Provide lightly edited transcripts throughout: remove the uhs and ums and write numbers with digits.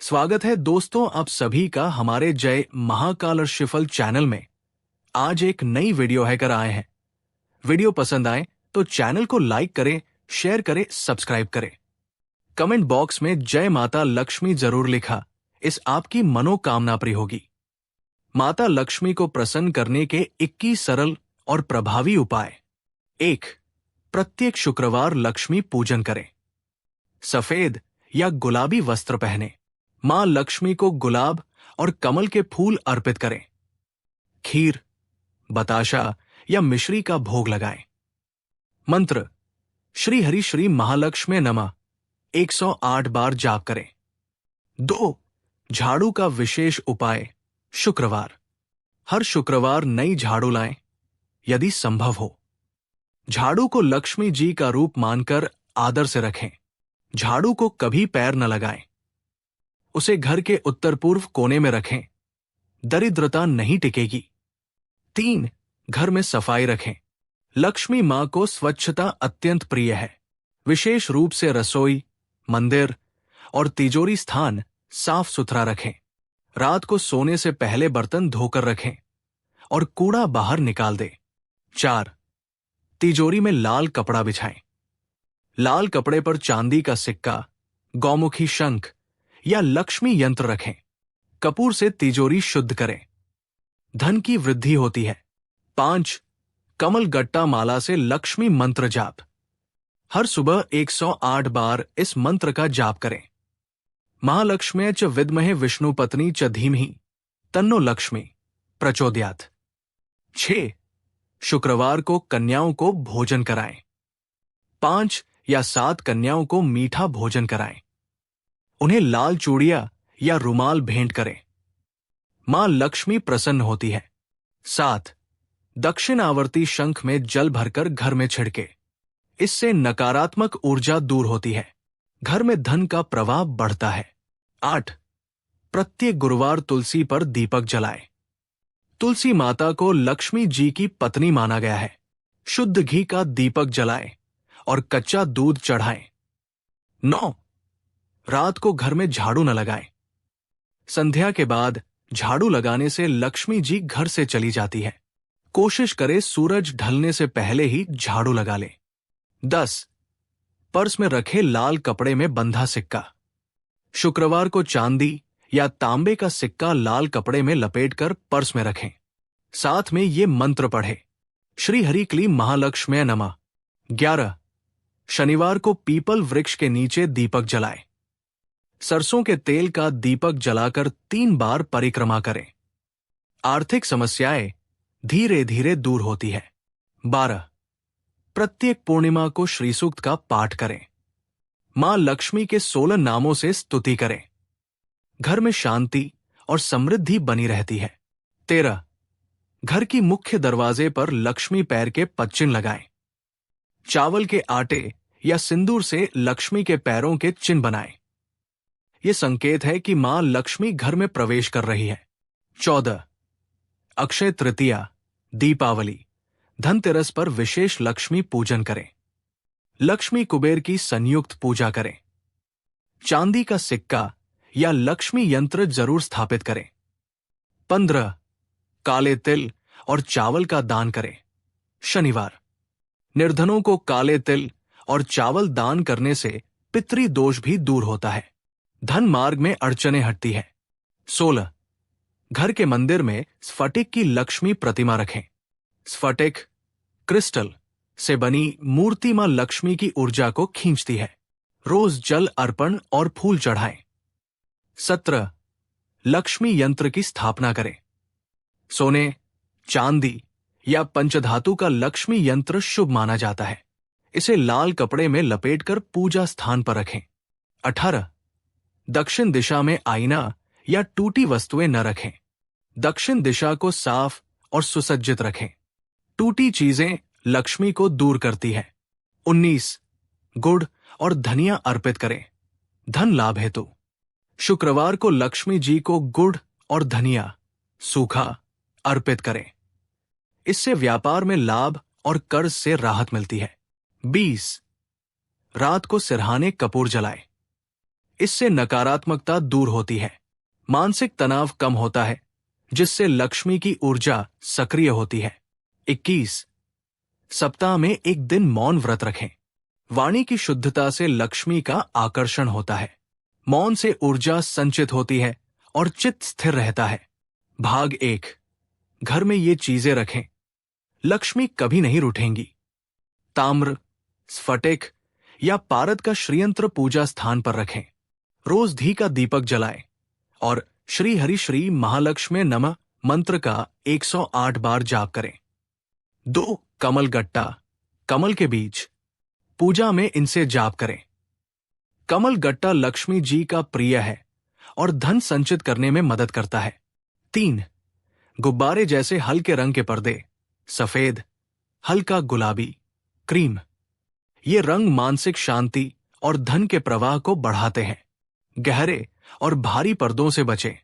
स्वागत है दोस्तों आप सभी का हमारे जय महाकाल और शिफल चैनल में। आज एक नई वीडियो लेकर आए हैं। वीडियो पसंद आए तो चैनल को लाइक करें, शेयर करें, सब्सक्राइब करें। कमेंट बॉक्स में जय माता लक्ष्मी जरूर लिखा, इस आपकी मनोकामना पूरी होगी। माता लक्ष्मी को प्रसन्न करने के 21 सरल और प्रभावी उपाय। 1. प्रत्येक शुक्रवार लक्ष्मी पूजन करें। सफेद या गुलाबी वस्त्र पहने। मां लक्ष्मी को गुलाब और कमल के फूल अर्पित करें। खीर, बताशा या मिश्री का भोग लगाएं। मंत्र श्री हरि श्री महालक्ष्मी नमः 108 बार जाप करें। 2. झाड़ू का विशेष उपाय। शुक्रवार, हर शुक्रवार नई झाड़ू लाएं, यदि संभव हो। झाड़ू को लक्ष्मी जी का रूप मानकर आदर से रखें। झाड़ू को कभी पैर न लगाएं। उसे घर के उत्तर पूर्व कोने में रखें, दरिद्रता नहीं टिकेगी। 3. घर में सफाई रखें। लक्ष्मी मां को स्वच्छता अत्यंत प्रिय है। विशेष रूप से रसोई, मंदिर और तिजोरी स्थान साफ सुथरा रखें। रात को सोने से पहले बर्तन धोकर रखें और कूड़ा बाहर निकाल दें। 4. तिजोरी में लाल कपड़ा बिछाएं। लाल कपड़े पर चांदी का सिक्का, गौमुखी शंख या लक्ष्मी यंत्र रखें। कपूर से तिजोरी शुद्ध करें, धन की वृद्धि होती है। 5. कमल गट्टा माला से लक्ष्मी मंत्र जाप। हर सुबह 108 बार इस मंत्र का जाप करें। महालक्ष्म्यै च विद्महे विष्णुपत्नी च धीमहि तन्नो लक्ष्मी प्रचोदयात्। 6. शुक्रवार को कन्याओं को भोजन कराएं। 5 या 7 कन्याओं को मीठा भोजन कराएं। उन्हें लाल चूड़ियां या रुमाल भेंट करें। मां लक्ष्मी प्रसन्न होती है। 7. दक्षिणावर्ती शंख में जल भरकर घर में छिड़के। इससे नकारात्मक ऊर्जा दूर होती है, घर में धन का प्रवाह बढ़ता है। 8. प्रत्येक गुरुवार तुलसी पर दीपक जलाएं। तुलसी माता को लक्ष्मी जी की पत्नी माना गया है। शुद्ध घी का दीपक जलाएं और कच्चा दूध चढ़ाएं। 9. रात को घर में झाड़ू न लगाएं। संध्या के बाद झाड़ू लगाने से लक्ष्मी जी घर से चली जाती है। कोशिश करें सूरज ढलने से पहले ही झाड़ू लगा लें। 10. पर्स में रखे लाल कपड़े में बंधा सिक्का। शुक्रवार को चांदी या तांबे का सिक्का लाल कपड़े में लपेटकर पर्स में रखें। साथ में ये मंत्र पढ़ें, श्री हरि क्लीं महालक्ष्म्यै नमः। 11. शनिवार को पीपल वृक्ष के नीचे दीपक जलाएं। सरसों के तेल का दीपक जलाकर 3 बार परिक्रमा करें। आर्थिक समस्याएं धीरे धीरे दूर होती है। 12. प्रत्येक पूर्णिमा को श्री सूक्त का पाठ करें। मां लक्ष्मी के 16 नामों से स्तुति करें। घर में शांति और समृद्धि बनी रहती है। 13. घर की मुख्य दरवाजे पर लक्ष्मी पैर के पदचिन्ह लगाएं। चावल के आटे या सिंदूर से लक्ष्मी के पैरों के चिन्ह बनाएं। यह संकेत है कि मां लक्ष्मी घर में प्रवेश कर रही है। 14. अक्षय तृतीया, दीपावली, धनतेरस पर विशेष लक्ष्मी पूजन करें। लक्ष्मी कुबेर की संयुक्त पूजा करें। चांदी का सिक्का या लक्ष्मी यंत्र जरूर स्थापित करें। 15. काले तिल और चावल का दान करें। शनिवार, निर्धनों को काले तिल और चावल दान करने से पितृ दोष भी दूर होता है, धन मार्ग में अड़चने हटती है। 16. घर के मंदिर में स्फटिक की लक्ष्मी प्रतिमा रखें। स्फटिक क्रिस्टल से बनी मूर्ति मां लक्ष्मी की ऊर्जा को खींचती है। रोज जल अर्पण और फूल चढ़ाएं। 17. लक्ष्मी यंत्र की स्थापना करें। सोने, चांदी या पंचधातु का लक्ष्मी यंत्र शुभ माना जाता है। इसे लाल कपड़े में लपेटकर पूजा स्थान पर रखें। 18. दक्षिण दिशा में आईना या टूटी वस्तुएं न रखें। दक्षिण दिशा को साफ और सुसज्जित रखें। टूटी चीजें लक्ष्मी को दूर करती है। 19. गुड़ और धनिया अर्पित करें, धन लाभ हेतु। शुक्रवार को लक्ष्मी जी को गुड़ और धनिया सूखा अर्पित करें। इससे व्यापार में लाभ और कर्ज से राहत मिलती है। 20. रात को सिरहाने कपूर जलाएं। इससे नकारात्मकता दूर होती है। मानसिक तनाव कम होता है, जिससे लक्ष्मी की ऊर्जा सक्रिय होती है। 21 सप्ताह में एक दिन मौन व्रत रखें। वाणी की शुद्धता से लक्ष्मी का आकर्षण होता है। मौन से ऊर्जा संचित होती है और चित्त स्थिर रहता है। भाग 1 घर में ये चीजें रखें, लक्ष्मी कभी नहीं रूठेंगी। ताम्र, स्फटिक या पारद का श्रीयंत्र पूजा स्थान पर रखें। रोज घी का दीपक जलाएं और श्री हरि श्री महालक्ष्मी नमः मंत्र का 108 बार जाप करें। 2 कमल गट्टा, कमल के बीज, पूजा में इनसे जाप करें। कमल गट्टा लक्ष्मी जी का प्रिय है और धन संचित करने में मदद करता है। 3 गुब्बारे जैसे हल्के रंग के पर्दे, सफेद, हल्का गुलाबी, क्रीम। ये रंग मानसिक शांति और धन के प्रवाह को बढ़ाते हैं। गहरे और भारी पर्दों से बचें।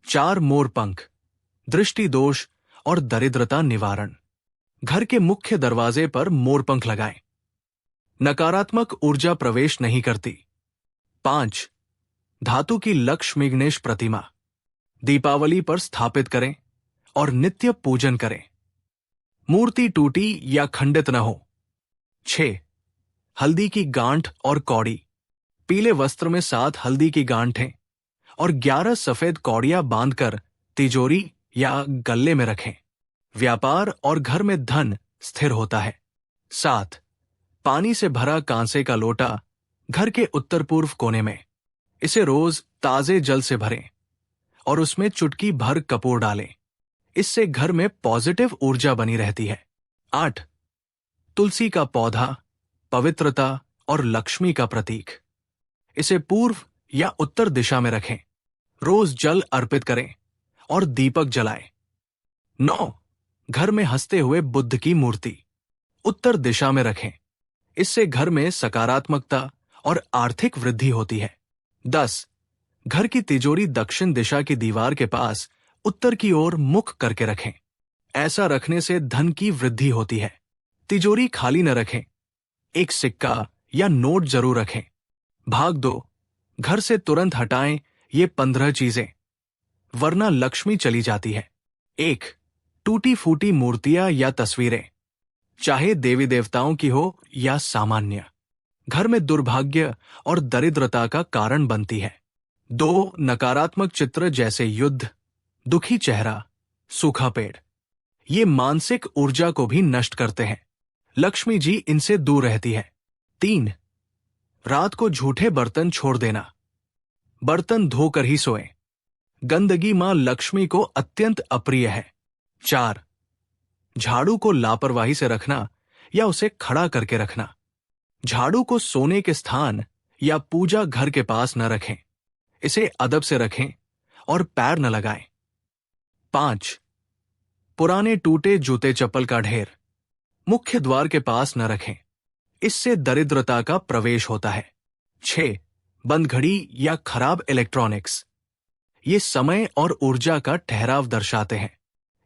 4 मोर पंख, दृष्टि दोष और दरिद्रता निवारण। घर के मुख्य दरवाजे पर मोरपंख लगाएं। नकारात्मक ऊर्जा प्रवेश नहीं करती। 5 धातु की लक्ष्मी गणेश प्रतिमा, दीपावली पर स्थापित करें और नित्य पूजन करें। मूर्ति टूटी या खंडित न हो। 6 हल्दी की गांठ और कौड़ी, पीले वस्त्र में 7 हल्दी की गांठें और 11 सफेद कौड़ियां बांधकर तिजोरी या गल्ले में रखें। व्यापार और घर में धन स्थिर होता है। 7 पानी से भरा कांसे का लोटा घर के उत्तर पूर्व कोने में। इसे रोज ताजे जल से भरें और उसमें चुटकी भर कपूर डालें। इससे घर में पॉजिटिव ऊर्जा बनी रहती है। 8 तुलसी का पौधा, पवित्रता और लक्ष्मी का प्रतीक। इसे पूर्व या उत्तर दिशा में रखें। रोज जल अर्पित करें और दीपक जलाएं। 9 घर में हंसते हुए बुद्ध की मूर्ति, उत्तर दिशा में रखें। इससे घर में सकारात्मकता और आर्थिक वृद्धि होती है। 10 घर की तिजोरी दक्षिण दिशा की दीवार के पास उत्तर की ओर मुख करके रखें। ऐसा रखने से धन की वृद्धि होती है। तिजोरी खाली न रखें। एक सिक्का या नोट जरूर रखें। भाग 2 घर से तुरंत हटाएं ये 15 चीजें, वरना लक्ष्मी चली जाती है। 1 टूटी फूटी मूर्तियां या तस्वीरें, चाहे देवी देवताओं की हो या सामान्य, घर में दुर्भाग्य और दरिद्रता का कारण बनती है। 2 नकारात्मक चित्र जैसे युद्ध, दुखी चेहरा, सूखा पेड़, ये मानसिक ऊर्जा को भी नष्ट करते हैं। लक्ष्मी जी इनसे दूर रहती है। 3 रात को झूठे बर्तन छोड़ देना, बर्तन धोकर ही सोएं। गंदगी मां लक्ष्मी को अत्यंत अप्रिय है। 4 झाड़ू को लापरवाही से रखना या उसे खड़ा करके रखना। झाड़ू को सोने के स्थान या पूजा घर के पास न रखें। इसे अदब से रखें और पैर न लगाएं। 5 पुराने टूटे जूते चप्पल का ढेर मुख्य द्वार के पास न रखें। इससे दरिद्रता का प्रवेश होता है। 6 बंद घड़ी या खराब इलेक्ट्रॉनिक्स, ये समय और ऊर्जा का ठहराव दर्शाते हैं।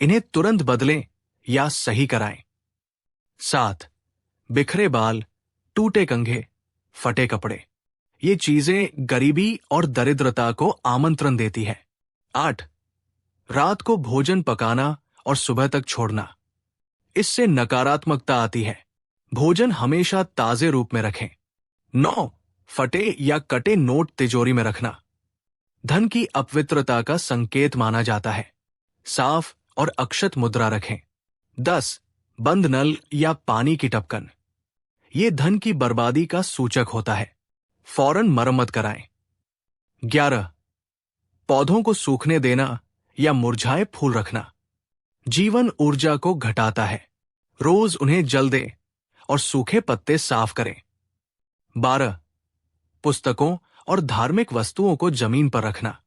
इन्हें तुरंत बदलें या सही कराएं। 7 बिखरे बाल, टूटे कंघे, फटे कपड़े, ये चीजें गरीबी और दरिद्रता को आमंत्रण देती है। 8 रात को भोजन पकाना और सुबह तक छोड़ना, इससे नकारात्मकता आती है। भोजन हमेशा ताजे रूप में रखें। 9 फटे या कटे नोट तिजोरी में रखना, धन की अपवित्रता का संकेत माना जाता है। साफ और अक्षत मुद्रा रखें। 10 बंद नल या पानी की टपकन, ये धन की बर्बादी का सूचक होता है। फौरन मरम्मत कराएं। 11 पौधों को सूखने देना या मुरझाए फूल रखना, जीवन ऊर्जा को घटाता है। रोज उन्हें जल दें और सूखे पत्ते साफ करें। 12 पुस्तकों और धार्मिक वस्तुओं को जमीन पर रखना,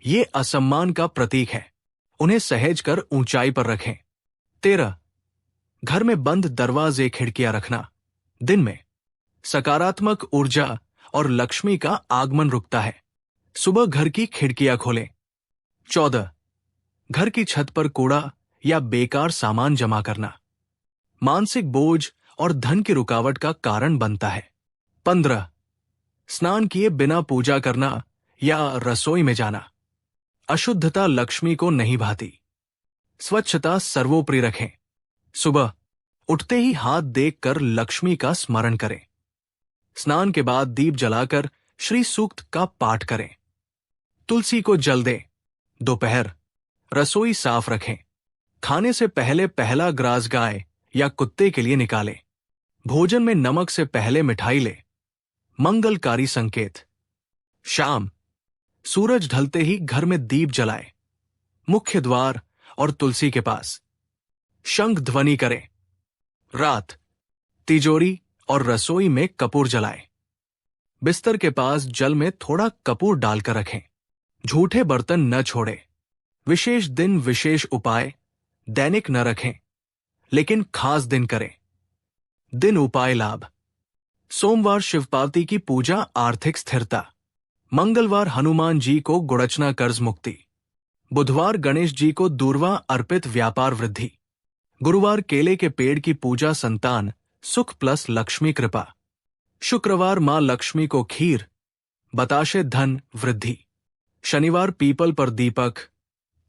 ये असम्मान का प्रतीक है। उन्हें सहेज कर ऊंचाई पर रखें। 13 घर में बंद दरवाजे खिड़कियां रखना, दिन में सकारात्मक ऊर्जा और लक्ष्मी का आगमन रुकता है। सुबह घर की खिड़कियां खोलें। 14 घर की छत पर कूड़ा या बेकार सामान जमा करना, मानसिक बोझ और धन की रुकावट का कारण बनता है। 15 स्नान किए बिना पूजा करना या रसोई में जाना। अशुद्धता लक्ष्मी को नहीं भाती। स्वच्छता सर्वोपरि रखें। सुबह उठते ही हाथ देखकर लक्ष्मी का स्मरण करें। स्नान के बाद दीप जलाकर श्री सूक्त का पाठ करें। तुलसी को जल दें। दोपहर रसोई साफ रखें। खाने से पहले पहला ग्रास गाय या कुत्ते के लिए निकालें। भोजन में नमक से पहले मिठाई लें। मंगलकारी संकेत। शाम सूरज ढलते ही घर में दीप जलाएं। मुख्य द्वार और तुलसी के पास शंख ध्वनि करें। रात तिजोरी और रसोई में कपूर जलाएं। बिस्तर के पास जल में थोड़ा कपूर डालकर रखें। झूठे बर्तन न छोड़ें। विशेष दिन विशेष उपाय दैनिक न रखें, लेकिन खास दिन करें। दिन उपाय लाभ। सोमवार शिव पार्वती की पूजा आर्थिक स्थिरता। मंगलवार हनुमान जी को गुड़चना कर्ज मुक्ति। बुधवार गणेश जी को दूर्वा अर्पित व्यापार वृद्धि। गुरुवार केले के पेड़ की पूजा संतान सुख प्लस लक्ष्मी कृपा। शुक्रवार मां लक्ष्मी को खीर बताशे धन वृद्धि। शनिवार पीपल पर दीपक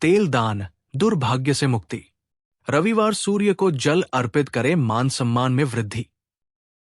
तेल दान दुर्भाग्य से मुक्ति। रविवार सूर्य को जल अर्पित करें मान सम्मान में वृद्धि।